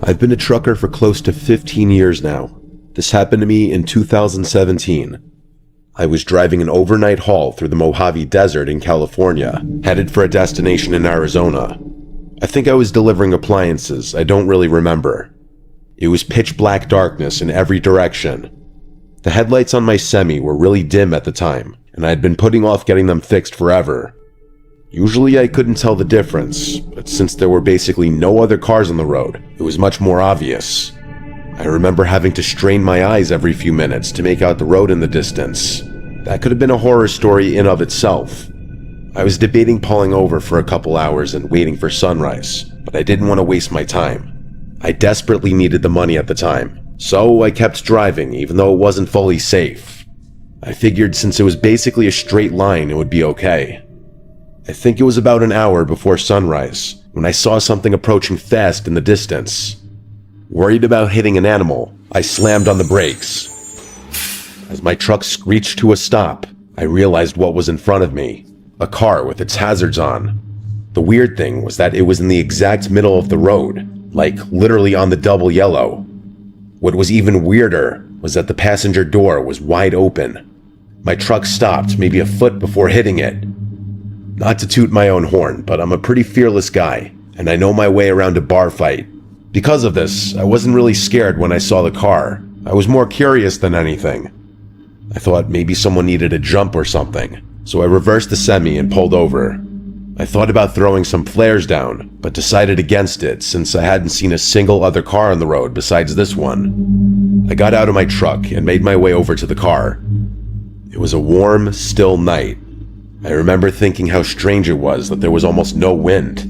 I've been a trucker for close to 15 years now. This happened to me in 2017. I was driving an overnight haul through the Mojave Desert in California, headed for a destination in Arizona. I think I was delivering appliances, I don't really remember. It was pitch black darkness in every direction. The headlights on my semi were really dim at the time, and I had been putting off getting them fixed forever. Usually I couldn't tell the difference, but since there were basically no other cars on the road, it was much more obvious. I remember having to strain my eyes every few minutes to make out the road in the distance. That could have been a horror story in of itself. I was debating pulling over for a couple hours and waiting for sunrise, but I didn't want to waste my time. I desperately needed the money at the time, so I kept driving even though it wasn't fully safe. I figured since it was basically a straight line, it would be okay. I think it was about an hour before sunrise when I saw something approaching fast in the distance. Worried about hitting an animal, I slammed on the brakes. As my truck screeched to a stop, I realized what was in front of me, a car with its hazards on. The weird thing was that it was in the exact middle of the road, like literally on the double yellow. What was even weirder was that the passenger door was wide open. My truck stopped maybe a foot before hitting it. Not to toot my own horn, but I'm a pretty fearless guy, and I know my way around a bar fight. Because of this, I wasn't really scared when I saw the car. I was more curious than anything. I thought maybe someone needed a jump or something, so I reversed the semi and pulled over. I thought about throwing some flares down, but decided against it since I hadn't seen a single other car on the road besides this one. I got out of my truck and made my way over to the car. It was a warm, still night. I remember thinking how strange it was that there was almost no wind.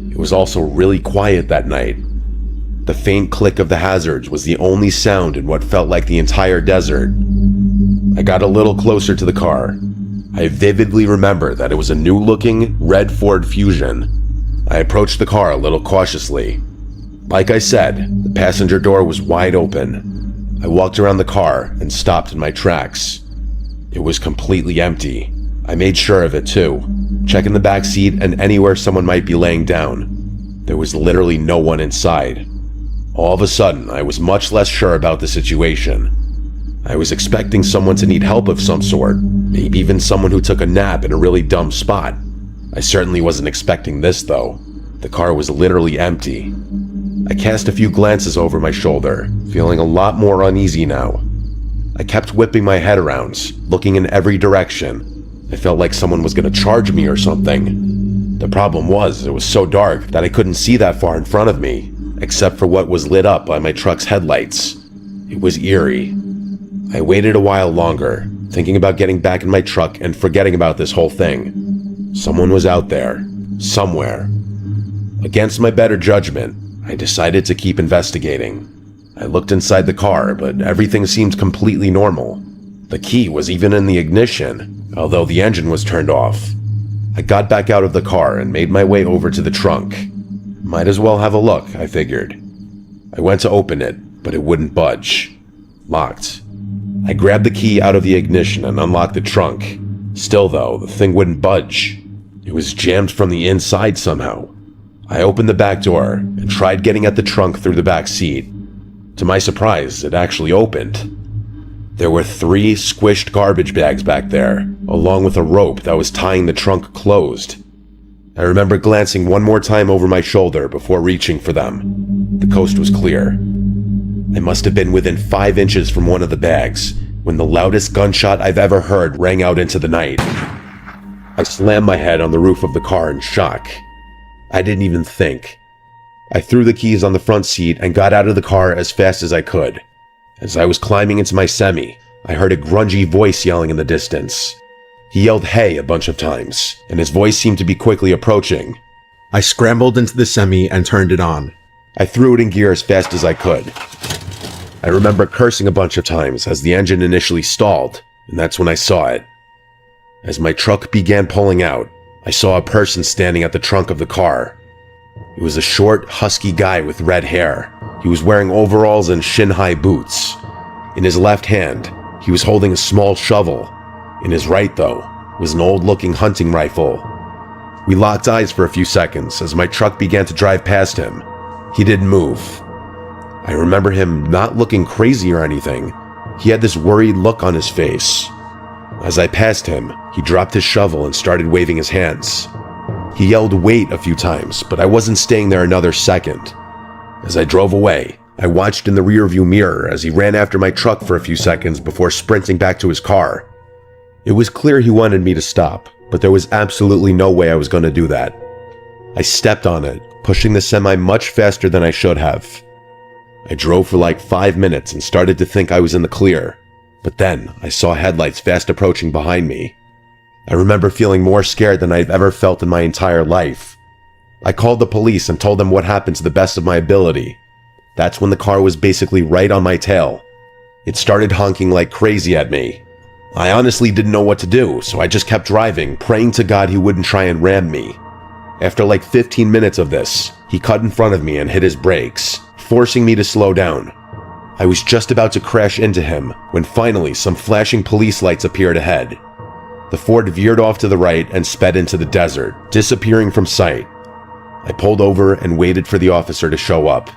It was also really quiet that night. The faint click of the hazards was the only sound in what felt like the entire desert. I got a little closer to the car. I vividly remember that it was a new-looking red Ford Fusion. I approached the car a little cautiously. Like I said, the passenger door was wide open. I walked around the car and stopped in my tracks. It was completely empty. I made sure of it too, checking the back seat and anywhere someone might be laying down. There was literally no one inside. All of a sudden, I was much less sure about the situation. I was expecting someone to need help of some sort, maybe even someone who took a nap in a really dumb spot. I certainly wasn't expecting this though. The car was literally empty. I cast a few glances over my shoulder, feeling a lot more uneasy now. I kept whipping my head around, looking in every direction. I felt like someone was going to charge me or something. The problem was, it was so dark that I couldn't see that far in front of me, except for what was lit up by my truck's headlights. It was eerie. I waited a while longer, thinking about getting back in my truck and forgetting about this whole thing. Someone was out there, somewhere. Against my better judgment, I decided to keep investigating. I looked inside the car, but everything seemed completely normal. The key was even in the ignition, although the engine was turned off. I got back out of the car and made my way over to the trunk. Might as well have a look, I figured. I went to open it, but it wouldn't budge. Locked. I grabbed the key out of the ignition and unlocked the trunk. Still though, the thing wouldn't budge. It was jammed from the inside somehow. I opened the back door and tried getting at the trunk through the back seat. To my surprise, it actually opened. There were 3 squished garbage bags back there, along with a rope that was tying the trunk closed. I remember glancing one more time over my shoulder before reaching for them. The coast was clear. I must have been within 5 inches from one of the bags when the loudest gunshot I've ever heard rang out into the night. I slammed my head on the roof of the car in shock. I didn't even think. I threw the keys on the front seat and got out of the car as fast as I could. As I was climbing into my semi, I heard a grungy voice yelling in the distance. He yelled "hey" a bunch of times, and his voice seemed to be quickly approaching. I scrambled into the semi and turned it on. I threw it in gear as fast as I could. I remember cursing a bunch of times as the engine initially stalled, and that's when I saw it. As my truck began pulling out, I saw a person standing at the trunk of the car. It was a short, husky guy with red hair. He was wearing overalls and shin-high boots. In his left hand, he was holding a small shovel. In his right, though, was an old-looking hunting rifle. We locked eyes for a few seconds as my truck began to drive past him. He didn't move. I remember him not looking crazy or anything. He had this worried look on his face. As I passed him, he dropped his shovel and started waving his hands. He yelled "wait" a few times, but I wasn't staying there another second. As I drove away, I watched in the rearview mirror as he ran after my truck for a few seconds before sprinting back to his car. It was clear he wanted me to stop, but there was absolutely no way I was going to do that. I stepped on it, pushing the semi much faster than I should have. I drove for like 5 minutes and started to think I was in the clear, but then I saw headlights fast approaching behind me. I remember feeling more scared than I've ever felt in my entire life. I called the police and told them what happened to the best of my ability. That's when the car was basically right on my tail. It started honking like crazy at me. I honestly didn't know what to do, so I just kept driving, praying to God he wouldn't try and ram me. After like 15 minutes of this, he cut in front of me and hit his brakes, forcing me to slow down. I was just about to crash into him when finally some flashing police lights appeared ahead. The Ford veered off to the right and sped into the desert, disappearing from sight. I pulled over and waited for the officer to show up.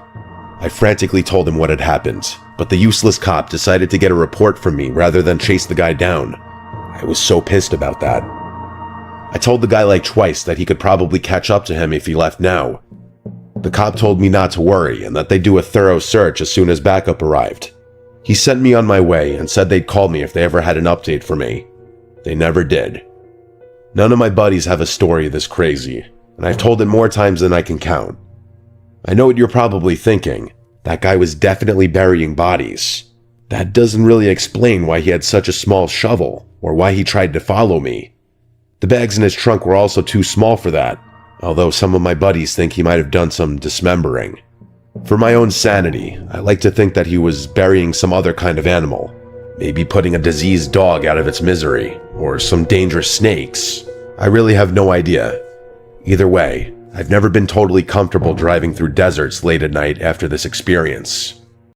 I frantically told him what had happened, but the useless cop decided to get a report from me rather than chase the guy down. I was so pissed about that. I told the guy like twice that he could probably catch up to him if he left now. The cop told me not to worry and that they'd do a thorough search as soon as backup arrived. He sent me on my way and said they'd call me if they ever had an update for me. They never did. None of my buddies have a story this crazy, and I've told it more times than I can count. I know what you're probably thinking. That guy was definitely burying bodies. That doesn't really explain why he had such a small shovel, or why he tried to follow me. The bags in his trunk were also too small for that, although some of my buddies think he might have done some dismembering. For my own sanity, I like to think that he was burying some other kind of animal, maybe putting a diseased dog out of its misery, or some dangerous snakes. I really have no idea. Either way, I've never been totally comfortable driving through deserts late at night after this experience.